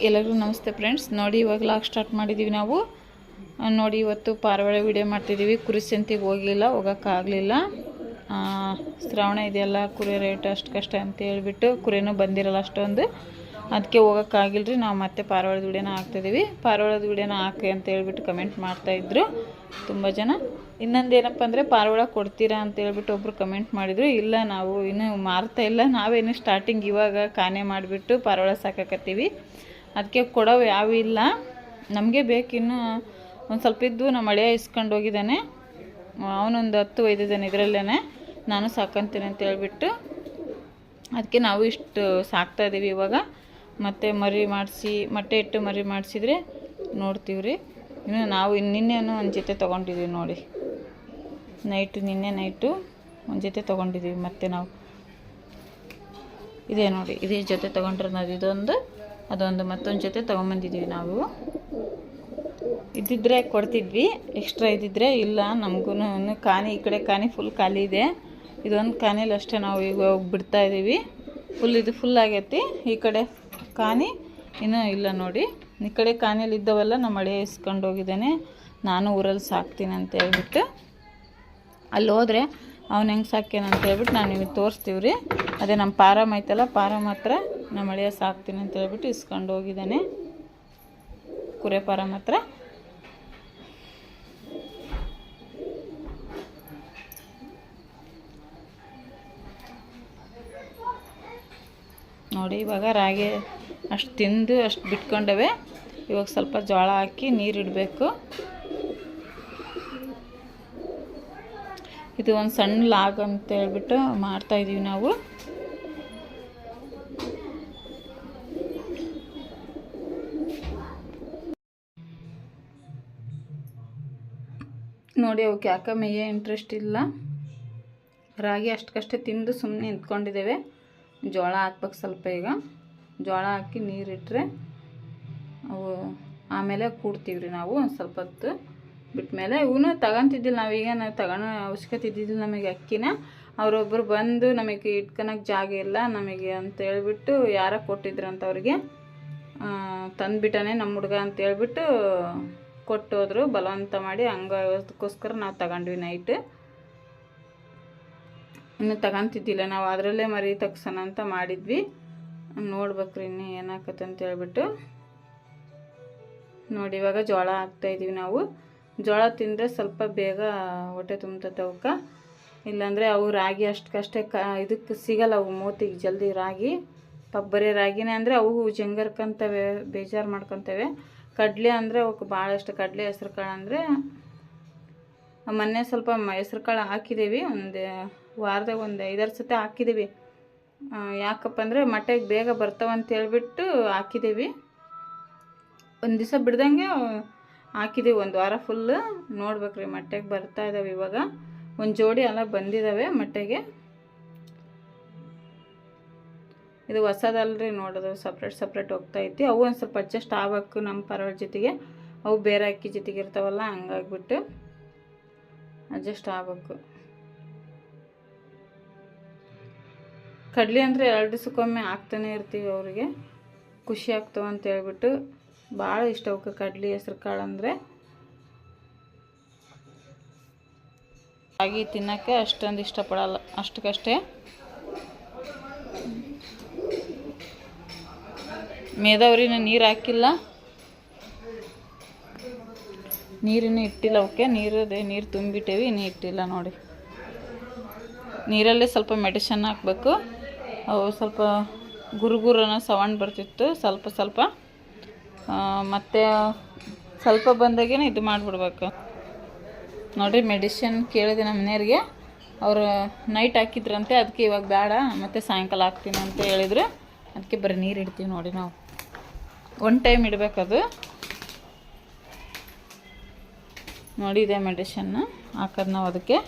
ಎಲ್ಲರಿಗೂ ನಮಸ್ತೆ ಫ್ರೆಂಡ್ಸ್. ನೋಡಿ ಇವಾಗ ಲಾಗ್ ಸ್ಟಾರ್ಟ್ ಮಾಡಿದ್ದೀವಿ ನಾವು. ನೋಡಿ ಇವತ್ತು ಪಾರಿವಾಳ ವಿಡಿಯೋ ಮಾಡ್ತಿದ್ದೀವಿ. ಕುರಿ ಸಂತೆಗೆ ಹೋಗಲಿಲ್ಲ, ಹೋಗೋಕ್ಕಾಗಲಿಲ್ಲ. ಶ್ರಾವಣ ಇದೆಯಲ್ಲ, ಕುರಿ ರೇಟ್ ಅಷ್ಟು ಕಷ್ಟ ಅಂತ ಹೇಳ್ಬಿಟ್ಟು ಕುರಿನೂ ಬಂದಿರಲ್ಲ ಅಷ್ಟೊಂದು, ಅದಕ್ಕೆ ಹೋಗೋಕ್ಕಾಗಿಲ್ಲ ರೀ. ನಾವು ಮತ್ತೆ ಪಾರಿವಾಳದ ವಿಡಿಯೋನ ಹಾಕ್ತಿದ್ದೀವಿ. ಪಾರಿವಾಳದ ವಿಡಿಯೋನ ಹಾಕಿ ಅಂತ ಹೇಳ್ಬಿಟ್ಟು ಕಮೆಂಟ್ ಮಾಡ್ತಾಯಿದ್ರು ತುಂಬ ಜನ. ಇನ್ನೊಂದು ಏನಪ್ಪ ಅಂದರೆ, ಪಾರಿವಾಳ ಕೊಡ್ತೀರಾ ಅಂತ ಹೇಳ್ಬಿಟ್ಟು ಒಬ್ಬರು ಕಮೆಂಟ್ ಮಾಡಿದರು. ಇಲ್ಲ, ನಾವು ಇನ್ನೂ ಮಾರ್ತಾ ಇಲ್ಲ, ನಾವೇನು ಸ್ಟಾರ್ಟಿಂಗ್ ಇವಾಗ ಕಾನೆ ಮಾಡಿಬಿಟ್ಟು ಪಾರಿವಾಳ ಸಾಕಾಕತ್ತೀವಿ. ಅದಕ್ಕೆ ಕೊಡೋವು ಯಾವೂ ಇಲ್ಲ, ನಮಗೆ ಬೇಕಿನ್ನು ಒಂದು ಸ್ವಲ್ಪ ಇದ್ದು. ನಮ್ಮ ಹಳೆಯ ಇಸ್ಕೊಂಡು ಹೋಗಿದ್ದಾನೆ, ಅವನೊಂದು 10 ಒಯ್ದಿದ್ದಾನೆ. ಇದರಲ್ಲೇ ನಾನು ಸಾಕಂತೀನಿ ಅಂತ ಹೇಳ್ಬಿಟ್ಟು ಅದಕ್ಕೆ ನಾವು ಇಷ್ಟು ಸಾಕ್ತಾಯಿದ್ದೀವಿ ಇವಾಗ. ಮತ್ತು ಮರಿ ಮಾಡಿಸಿ, ಮೊಟ್ಟೆ ಇಟ್ಟು ಮರಿ ಮಾಡಿಸಿದ್ರೆ ನೋಡ್ತೀವಿ ರೀ. ಇನ್ನು ನಾವು ನಿನ್ನೆನೂ ಒಂದು ಜೊತೆ ತೊಗೊಂಡಿದ್ದೀವಿ ನೋಡಿ, ನಿನ್ನೆ ನೈಟು ಒಂದು ಜೊತೆ ತೊಗೊಂಡಿದ್ದೀವಿ. ಮತ್ತು ನಾವು ಇದೇ ನೋಡಿ, ಇದೇ ಜೊತೆ ತೊಗೊಂಡಿರೋದು. ಇದೊಂದು, ಅದೊಂದು, ಮತ್ತೊಂದು ಜೊತೆ ತೊಗೊಂಬಂದಿದ್ದೀವಿ ನಾವು. ಇದ್ದಿದ್ದರೆ ಕೊಡ್ತಿದ್ವಿ, ಎಕ್ಸ್ಟ್ರಾ ಇದ್ದಿದ್ದರೆ. ಇಲ್ಲ, ನಮಗೂ ಕಾನಿ, ಈ ಕಡೆ ಕಾನಿ ಫುಲ್ ಖಾಲಿ ಇದೆ. ಇದೊಂದು ಕಾನಿಲಿ ಅಷ್ಟೇ ನಾವು ಈಗ ಹೋಗಿ ಬಿಡ್ತಾಯಿದ್ದೀವಿ. ಇದು ಫುಲ್ ಆಗೈತಿ. ಈ ಕಡೆ ಕಾನಿ ಇನ್ನೂ ಇಲ್ಲ ನೋಡಿ. ಈ ಕಡೆ ಕಾನಿಯಲ್ಲಿ ಇದ್ದವೆಲ್ಲ ನಮ್ಮ ಹಳೆ ಇಸ್ಕೊಂಡು ಹೋಗಿದ್ದಾನೆ. ನಾನು ಊರಲ್ಲಿ ಸಾಕ್ತೀನಿ ಅಂತ ಹೇಳ್ಬಿಟ್ಟು, ಅಲ್ಲಿ ಹೋದರೆ ಅವ್ನು ಹೆಂಗೆ ಸಾಕ್ಯಾನ ಅಂತ ಹೇಳ್ಬಿಟ್ಟು ನಾನು ನಿಮಗೆ ತೋರಿಸ್ತೀವಿ ರೀ. ಅದೇ ನಮ್ಮ ಪಾರಮ್ ಐತಲ್ಲ, ಪಾರಮ್ ಹತ್ರ ನಮ್ಮ ಹಳೆಯ ಸಾಕ್ತೀನಿ ಅಂತ ಹೇಳ್ಬಿಟ್ಟು ಇಸ್ಕೊಂಡು ಹೋಗಿದ್ದಾನೆ, ಕುರೆ ಪಾರಮ್ ಹತ್ರ. ನೋಡಿ ಇವಾಗ ರಾಗಿ ಅಷ್ಟು ತಿಂದು ಅಷ್ಟು ಬಿಟ್ಕೊಂಡವೆ. ಇವಾಗ ಸ್ವಲ್ಪ ಜೋಳ ಹಾಕಿ ನೀರಿಡಬೇಕು. ಇದು ಒಂದು ಸಣ್ಣ ಲಾಗ್ ಅಂತ ಹೇಳ್ಬಿಟ್ಟು ಮಾಡ್ತಾಯಿದ್ದೀವಿ ನಾವು. ನೋಡಿ, ಅವಕ್ಕೆ ಯಾಕೆ ಮೇಯೇ ಇಂಟ್ರೆಸ್ಟ್ ಇಲ್ಲ. ರಾಗಿ ಅಷ್ಟಕ್ಕಷ್ಟೇ ತಿಂದು ಸುಮ್ಮನೆ ನಿಂತ್ಕೊಂಡಿದ್ದೇವೆ. ಜೋಳ ಹಾಕ್ಬೇಕು ಸ್ವಲ್ಪ. ಈಗ ಜೋಳ ಹಾಕಿ ನೀರಿಟ್ಟರೆ ಅವು ಆಮೇಲೆ ಕೂಡ್ತೀವಿ ರೀ ನಾವು. ಒಂದು ಸ್ವಲ್ಪ ಹೊತ್ತು ಬಿಟ್ಟ ಮೇಲೆ ಇವನು ತಗೊತಿದ್ದಿಲ್ಲ. ನಾವೀಗ ತಗೊಳ್ಳೋ ಅವಶ್ಯಕತೆ ಇದ್ದಿದ್ದಿಲ್ಲ ನಮಗೆ ಅಕ್ಕಿನ. ಅವರೊಬ್ಬರು ಬಂದು ನಮಗೆ ಇಟ್ಕೊಳಕ್ಕೆ ಜಾಗ ಇಲ್ಲ ನಮಗೆ ಅಂತ ಹೇಳ್ಬಿಟ್ಟು ಯಾರ ಕೊಟ್ಟಿದ್ರಂತ ಅವ್ರಿಗೆ ತಂದುಬಿಟ್ಟಾನೆ ನಮ್ಮ ಹುಡುಗ ಅಂತ ಹೇಳ್ಬಿಟ್ಟು ಕೊಟ್ಟು ಹೋದರು, ಬಲವಂತ ಮಾಡಿ. ಹಂಗೋಸ್ಕರ ನಾವು ತಗೊಂಡ್ವಿ ನೈಟ್. ಇನ್ನು ತಗೊತಿದ್ದಿಲ್ಲ ನಾವು, ಅದರಲ್ಲೇ ಮರಿ ತಗ್ಸೋಣ ಅಂತ ಮಾಡಿದ್ವಿ. ನೋಡ್ಬೇಕ್ರಿ ಇನ್ನೂ ಏನಾಕತ್ತೆ ಅಂತ ಹೇಳ್ಬಿಟ್ಟು. ನೋಡಿ ಇವಾಗ ಜೋಳ ಹಾಕ್ತಾಯಿದ್ದೀವಿ ನಾವು. ಜೋಳ ತಿಂದರೆ ಸ್ವಲ್ಪ ಬೇಗ ಹೊಟ್ಟೆ ತುಂಬುತ್ತೆ ಅವಕ್ಕೆ. ಇಲ್ಲಾಂದರೆ ಅವು ರಾಗಿ ಅಷ್ಟಕ್ಕಷ್ಟೇ ಇದಕ್ಕೆ ಸಿಗಲ್ಲ, ಅವು ಮೂತಿಗೆ ಜಲ್ದಿ ರಾಗಿ. ಬರೀ ರಾಗಿನೇ ಅಂದರೆ ಅವು ಜಂಗರ್ಕೊಂತವೆ, ಬೇಜಾರು ಮಾಡ್ಕೊತವೆ. ಕಡಲೆ ಅಂದರೆ ಅವಕ್ಕೆ ಭಾಳ ಇಷ್ಟ. ಕಡಲೆ, ಹೆಸ್ರು ಕಾಳು ಅಂದರೆ ಮೊನ್ನೆ ಸ್ವಲ್ಪ ಹೆಸ್ರು ಕಾಳು ಹಾಕಿದ್ದೀವಿ. ಒಂದು ವಾರದಾಗ ಒಂದು 5-6 ಸತಿ ಹಾಕಿದ್ದೀವಿ. ಯಾಕಪ್ಪ ಅಂದರೆ ಮೊಟ್ಟೆಗೆ ಬೇಗ ಬರ್ತಾವಂತ ಹೇಳ್ಬಿಟ್ಟು ಹಾಕಿದ್ದೀವಿ. ಒಂದು ದಿವಸ ಬಿಡ್ದಂಗೆ ಹಾಕಿದ್ದೀವಿ, ಒಂದು ವಾರ ಫುಲ್ಲು. ನೋಡ್ಬೇಕ್ರಿ, ಮೊಟ್ಟೆಗೆ ಬರ್ತಾ ಇದ್ದಾವೆ ಇವಾಗ. ಒಂದು ಜೋಡಿ ಎಲ್ಲ ಬಂದಿದ್ದಾವೆ ಮೊಟ್ಟೆಗೆ. ಇದು ಹೊಸದಲ್ರಿ, ನೋಡೋದು ಸಪ್ರೇಟ್ ಹೋಗ್ತಾಯಿತ್ತು. ಅವು ಒಂದು ಸ್ವಲ್ಪ ಅಡ್ಜಸ್ಟ್ ಆಗಬೇಕು ನಮ್ಮ ಪಾರಿವಾಳ ಜೊತೆಗೆ. ಅವು ಬೇರೆ ಅಕ್ಕಿ ಜೊತೆಗೆ ಇರ್ತಾವಲ್ಲ, ಹಂಗಾಗ್ಬಿಟ್ಟು ಅಡ್ಜಸ್ಟ್ ಆಗಬೇಕು. ಕಡ್ಲಿ ಅಂದರೆ 2 ದಿವಸಕ್ಕೊಮ್ಮೆ ಹಾಕ್ತಾನೆ ಇರ್ತೀವಿ. ಅವರಿಗೆ ಖುಷಿ ಆಗ್ತಾವ ಅಂತ ಹೇಳ್ಬಿಟ್ಟು ಭಾಳ ಇಷ್ಟ ಅವಕ್ಕೆ ಕಡ್ಲಿ, ಹೆಸ್ರು ಕಾಳು ಅಂದರೆ. ರಾಗಿ ತಿನ್ನೋಕ್ಕೆ ಅಷ್ಟೊಂದು ಇಷ್ಟಪಡಲ್ಲ, ಅಷ್ಟಕ್ಕಷ್ಟೇ. ಮೇದವ್ರಿನ ನೀರು ಹಾಕಿಲ್ಲ, ನೀರಿನ್ನೂ ಇಟ್ಟಿಲ್ಲ ಅವಕ್ಕೆ. ನೀರು ತುಂಬಿಟ್ಟೇವಿ, ಇನ್ನೂ ಇಟ್ಟಿಲ್ಲ ನೋಡಿ. ನೀರಲ್ಲೇ ಸ್ವಲ್ಪ ಮೆಡಿಷನ್ ಹಾಕಬೇಕು. ಅವು ಸ್ವಲ್ಪ ಗುರುಗುರನ ಸೌಂಡ್ ಬರ್ತಿತ್ತು ಸ್ವಲ್ಪ. ಮತ್ತು ಸ್ವಲ್ಪ ಬಂದಾಗೇ ಇದು ಮಾಡಿಬಿಡ್ಬೇಕು ನೋಡಿರಿ. ಮೆಡಿಷನ್ ಕೇಳಿದೆ ನಮ್ಮ ಮನೆಯವ್ರಿಗೆ, ಅವರು ನೈಟ್ ಹಾಕಿದ್ರಂತೆ. ಅದಕ್ಕೆ ಇವಾಗ ಬೇಡ, ಮತ್ತು ಸಾಯಂಕಾಲ ಹಾಕ್ತೀನಿ ಅಂತ ಹೇಳಿದ್ರು. ಅದಕ್ಕೆ ಬರೀ ನೀರು ಇಡ್ತೀವಿ ನೋಡಿ ನಾವು. 1 ಟೈಮ್ ಇಡಬೇಕದು. ನೋಡಿ, ಇದೆ ಮೆಡಿಷನ್ನ ಹಾಕೋದು ನಾವು ಅದಕ್ಕೆ.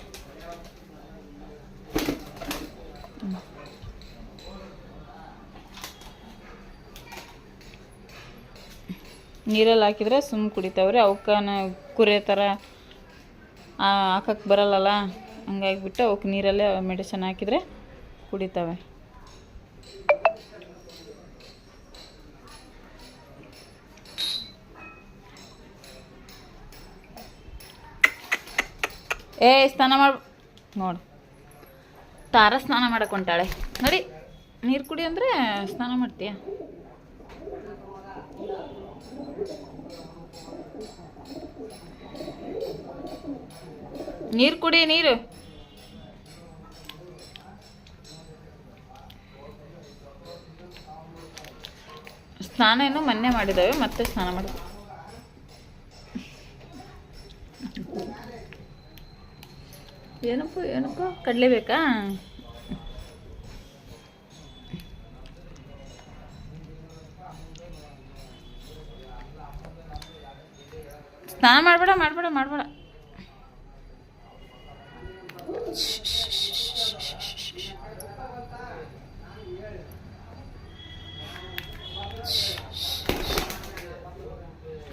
ನೀರಲ್ಲಿ ಹಾಕಿದರೆ ಸುಮ್ಮ ಕುಡಿತಾವ್ರಿ. ಅವಕ್ಕೆ ಕುರೆ ಥರ ಹಾಕಕ್ಕೆ ಬರಲ್ಲಲ್ಲ, ಹಂಗಾಗಿಬಿಟ್ಟು ಅವಕ್ಕೆ ನೀರಲ್ಲೇ ಮೆಡಿಸನ್ ಹಾಕಿದರೆ ಕುಡಿತವೆ. ಸ್ನಾನ ಮಾಡಿ ನೋಡು, ತಾರ ಸ್ನಾನ ಮಾಡಕ್ಕೆ ಹೊಂಟಾಳೆ ನೋಡಿ. ನೀರು ಕುಡಿ ಅಂದರೆ ಸ್ನಾನ ಮಾಡ್ತೀಯ. ನೀರು ಕುಡಿ, ನೀರು. ಸ್ನಾನ ಏನು ಮೊನ್ನೆ ಮಾಡಿದ್ದಾವೆ, ಮತ್ತೆ ಸ್ನಾನ ಮಾಡಿದ್ವಿ. ಏನಪ್ಪ ಕಡಲೆ ಬೇಕಾ? ಸ್ನಾನ ಮಾಡಬೇಡ.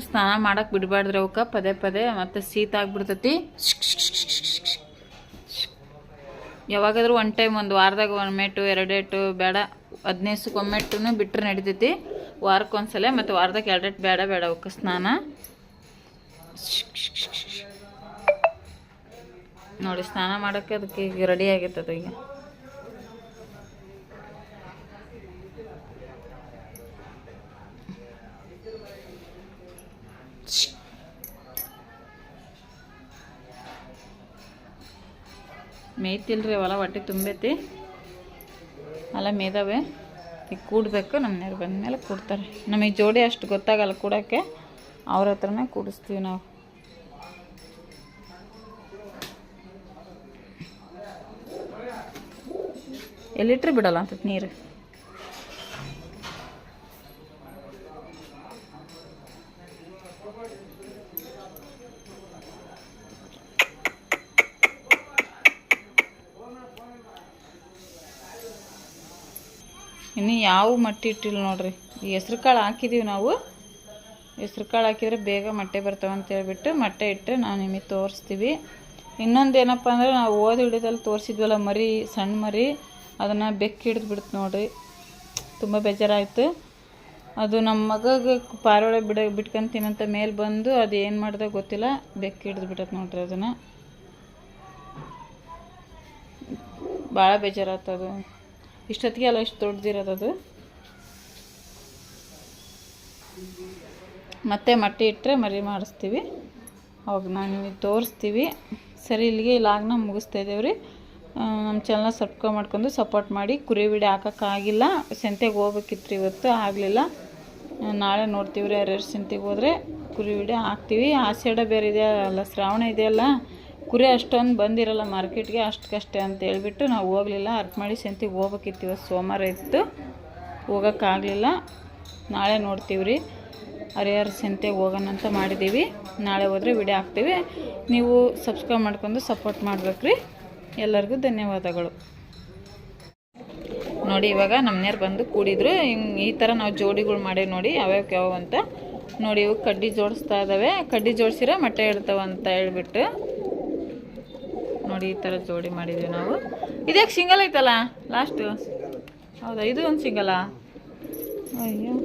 ಸ್ನಾನ ಮಾಡಕ್ಕೆ ಬಿಡಬಾರ್ದ್ರಿ ಅವಕ್ಕೆ, ಪದೇ ಮತ್ತೆ ಶೀತ ಆಗ್ಬಿಡ್ತೈತಿ. ಯಾವಾಗಾದ್ರೂ ಒನ್ ಟೈಮ್, ಒಂದು ವಾರದಾಗ 1 ಏಟು 2 ಏಟು ಬೇಡ, 15 ದಿವಸಕ್ಕೊಮ್ಮೆಟ್ಟೂ ಬಿಟ್ಟರೆ ನಡಿತೈತಿ. ವಾರಕ್ಕೊಂದ್ಸಲ ಮತ್ತು ವಾರದಾಗ 2 ಏಟು ಬೇಡ ಅವಕ್ಕೆ ಸ್ನಾನ. ನೋಡಿ ಸ್ನಾನ ಮಾಡೋಕ್ಕೆ ಅದಕ್ಕೆ ಈಗ ರೆಡಿ ಆಗೈತದ. ಈಗ ಮೇಯ್ತಿಲ್ರಿ ಅವೆಲ್ಲ, ಹೊಟ್ಟೆ ತುಂಬೈತಿ ಅಲ್ಲ, ಮೇದಾವೆ. ಈಗ ಕೂಡಬೇಕು, ನಮ್ಮ ಮನೆಯವ್ರು ಬಂದಮೇಲೆ ಕೂಡ್ತಾರೆ. ನಮಗೆ ಜೋಡಿ ಅಷ್ಟು ಗೊತ್ತಾಗಲ್ಲ ಕೂಡೋಕ್ಕೆ, ಅವ್ರ ಹತ್ರನೇ ಕೂಡಿಸ್ತೀವಿ ನಾವು. ಎಲ್ಲಿಟ್ರೆ ಬಿಡಲ್ಲ ಅಂತ ನೀರು. ಇನ್ನು ಯಾವ ಮಟ್ಟಿ ಇಟ್ಟಿಲ್ಲ ನೋಡ್ರಿ. ಈ ಹೆಸ್ರು ಕಾಳು ಹಾಕಿದ್ದೀವಿ ನಾವು. ಹೆಸ್ರು ಕಾಳು ಹಾಕಿದರೆ ಬೇಗ ಮೊಟ್ಟೆ ಬರ್ತಾವೆ ಅಂತ ಹೇಳ್ಬಿಟ್ಟು ಮೊಟ್ಟೆ ಇಟ್ಟರೆ ನಾವು ನಿಮಗೆ ತೋರಿಸ್ತೀವಿ. ಇನ್ನೊಂದು ಏನಪ್ಪ ಅಂದರೆ, ನಾವು ಓದಿ ಹಿಡಿದಲ್ಲಿ ತೋರಿಸಿದ್ವಲ್ಲ ಮರಿ, ಸಣ್ಣ ಮರಿ, ಅದನ್ನು ಬೆಕ್ಕು ಹಿಡಿದು ಬಿಡ್ತು ನೋಡ್ರಿ. ತುಂಬ ಬೇಜಾರಾಯಿತು. ಅದು ನಮ್ಮ ಮಗಗೆ ಪಾರಿವಾಳ ಬಿಟ್ಕೊಂತೀನಂತ ಮೇಲೆ ಬಂದು ಅದು ಏನು ಮಾಡ್ದೆ ಗೊತ್ತಿಲ್ಲ, ಬೆಕ್ಕು ಹಿಡಿದು ಬಿಟ್ಟೈತೆ ನೋಡ್ರಿ. ಅದನ್ನು ಭಾಳ ಬೇಜಾರಾಯ್ತದು. ಇಷ್ಟೊತ್ತಿಗೆ ಅಲ್ಲ ಇಷ್ಟು ದೊಡ್ಡದಿರೋದು. ಮತ್ತೆ ಮೊಟ್ಟೆ ಇಟ್ಟರೆ ಮರಿ ಮಾಡಿಸ್ತೀವಿ, ಅವಾಗ ನಾನು ನಿಮಗೆ ತೋರಿಸ್ತೀವಿ. ಸರಿ, ಇಲ್ಲಿಗೆ ಲಾಗ್ನ ಮುಗಿಸ್ತಾ ಇದ್ದೇವೆ ರೀ. ನಮ್ಮ ಚಾನಲ್ನ ಮಾಡ್ಕೊಂಡು ಸಪೋರ್ಟ್ ಮಾಡಿ. ಕುರಿ ವಿಡಿಯೋ ಹಾಕೋಕ್ಕಾಗಿಲ್ಲ, ಸಂತೆಗೆ ಹೋಗ್ಬೇಕಿತ್ತು ಇವತ್ತು, ಆಗಲಿಲ್ಲ. ನಾಳೆ ನೋಡ್ತೀವಿ ರೀ. ಯಾರ್ಯಾರು ಸಂತೆಗೆ ಹೋದರೆ ಕುರಿ ವಿಡಿಯೋ ಹಾಕ್ತೀವಿ. ಆಷಾಢ ಬೇರೆ ಇದೆಯಲ್ಲ, ಶ್ರಾವಣ ಇದೆಯಲ್ಲ, ಕುರಿ ಅಷ್ಟೊಂದು ಬಂದಿರಲ್ಲ ಮಾರ್ಕೆಟ್ಗೆ, ಅಷ್ಟಕ್ಕಷ್ಟೇ ಅಂತ ಹೇಳ್ಬಿಟ್ಟು ನಾವು ಹೋಗಲಿಲ್ಲ. ಅರ್ಥ ಮಾಡಿ ಸಂತೆಗೆ ಹೋಗ್ಬೇಕಿತ್ತು. ಇವತ್ತು ಸೋಮವಾರ ಇತ್ತು, ಹೋಗೋಕ್ಕಾಗಲಿಲ್ಲ. ನಾಳೆ ನೋಡ್ತೀವಿ ರೀ. ಹರಿಹರ ಸಂತೆಗೆ ಹೋಗೋಣ ಅಂತ ಮಾಡಿದ್ದೀವಿ. ನಾಳೆ ಹೋದರೆ ವಿಡಿಯೋ ಹಾಕ್ತೀವಿ. ನೀವು ಸಬ್ಸ್ಕ್ರೈಬ್ ಮಾಡ್ಕೊಂಡು ಸಪೋರ್ಟ್ ಮಾಡ್ಬೇಕ್ರಿ. ಎಲ್ಲರಿಗೂ ಧನ್ಯವಾದಗಳು. ನೋಡಿ, ಇವಾಗ ನಮ್ಮನೆಯವ್ರು ಬಂದು ಕೂಡಿದ್ರು. ಹಿಂಗೆ ಈ ಥರ ನಾವು ಜೋಡಿಗಳು ಮಾಡೇವಿ ನೋಡಿ, ಯಾವ್ಯಾವ ಅಂತ ನೋಡಿ. ಇವು ಕಡ್ಡಿ ಜೋಡಿಸ್ತಾ ಇದ್ದಾವೆ. ಕಡ್ಡಿ ಜೋಡಿಸಿರ ಮೊಟ್ಟೆ ಇಡ್ತಾವೆ ಅಂತ ಹೇಳ್ಬಿಟ್ಟು ನೋಡಿ, ಈ ಥರ ಜೋಡಿ ಮಾಡಿದ್ವಿ ನಾವು. ಇದ್ಯಾಕೆ ಸಿಂಗಲ್ ಐತಲ್ಲ ಲಾಸ್ಟು? ಹೌದಾ, ಇದು ಒಂದು ಸಿಂಗಲ್ಲ? ಅಯ್ಯೋ,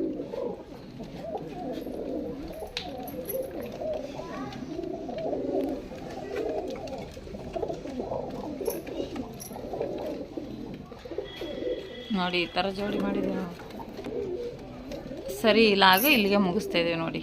ನೋಡಿ ಈ ಥರ ಜೋಡಿ ಮಾಡಿದ್ದೀವಿ ನಾವು. ಸರಿ, ಇಲ್ಲಿಗೆ ಮುಗಿಸ್ತಾ ಇದ್ದೀವಿ ನೋಡಿ.